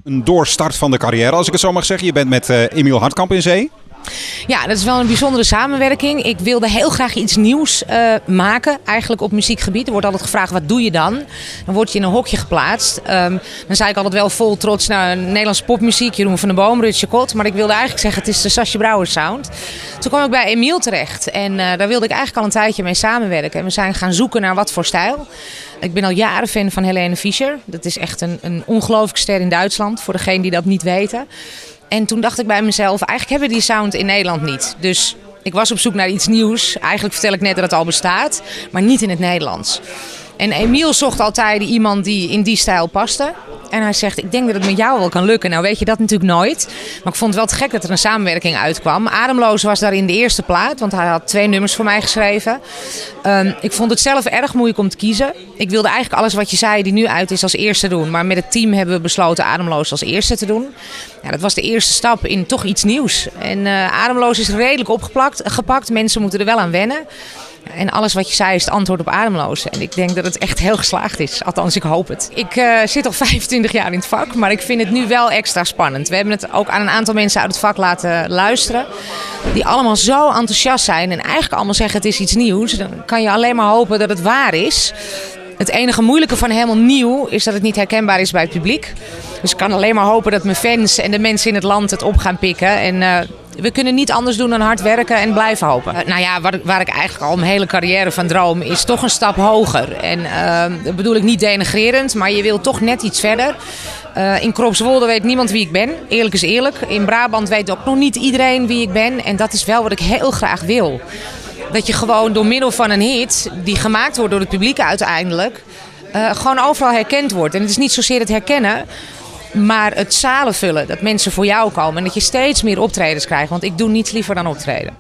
Een doorstart van de carrière, als ik het zo mag zeggen. Je bent met Emiel Hartkamp in zee. Ja, dat is wel een bijzondere samenwerking. Ik wilde heel graag iets nieuws maken, eigenlijk op muziekgebied. Er wordt altijd gevraagd, wat doe je dan? Dan word je in een hokje geplaatst. Dan zei ik altijd wel vol trots naar Nederlandse popmuziek, Jeroen van der Boom, Rutje Kot. Maar ik wilde eigenlijk zeggen, het is de Sascha Brouwer sound. Toen kwam ik bij Emiel terecht en daar wilde ik eigenlijk al een tijdje mee samenwerken. En we zijn gaan zoeken naar wat voor stijl. Ik ben al jaren fan van Helene Fischer. Dat is echt een ongelooflijke ster in Duitsland, voor degenen die dat niet weten. En toen dacht ik bij mezelf, eigenlijk hebben we die sound in Nederland niet. Dus ik was op zoek naar iets nieuws. Eigenlijk vertel ik net dat het al bestaat, maar niet in het Nederlands. En Emiel zocht altijd iemand die in die stijl paste. En hij zegt, ik denk dat het met jou wel kan lukken. Nou weet je dat natuurlijk nooit. Maar ik vond het wel te gek dat er een samenwerking uitkwam. Ademloos was daarin de eerste plaat, want hij had 2 nummers voor mij geschreven. Ik vond het zelf erg moeilijk om te kiezen. Ik wilde eigenlijk alles wat je zei die nu uit is als eerste doen. Maar met het team hebben we besloten Ademloos als eerste te doen. Ja, dat was de eerste stap in toch iets nieuws. En Ademloos is redelijk gepakt. Mensen moeten er wel aan wennen. En alles wat je zei is het antwoord op Ademloos. En ik denk dat het echt heel geslaagd is. Althans, ik hoop het. Ik zit al 25 jaar in het vak, maar ik vind het nu wel extra spannend. We hebben het ook aan een aantal mensen uit het vak laten luisteren. Die allemaal zo enthousiast zijn en eigenlijk allemaal zeggen het is iets nieuws. Dan kan je alleen maar hopen dat het waar is. Het enige moeilijke van helemaal nieuw is dat het niet herkenbaar is bij het publiek. Dus ik kan alleen maar hopen dat mijn fans en de mensen in het land het op gaan pikken. En we kunnen niet anders doen dan hard werken en blijven hopen. Nou ja, waar ik eigenlijk al mijn hele carrière van droom is toch een stap hoger. En dat bedoel ik niet denigrerend, maar je wil toch net iets verder. In Kropswolde weet niemand wie ik ben. Eerlijk is eerlijk. In Brabant weet ook nog niet iedereen wie ik ben. En dat is wel wat ik heel graag wil. Dat je gewoon door middel van een hit, die gemaakt wordt door het publiek uiteindelijk, gewoon overal herkend wordt. En het is niet zozeer het herkennen, maar het zalen vullen. Dat mensen voor jou komen en dat je steeds meer optredens krijgt. Want ik doe niets liever dan optreden.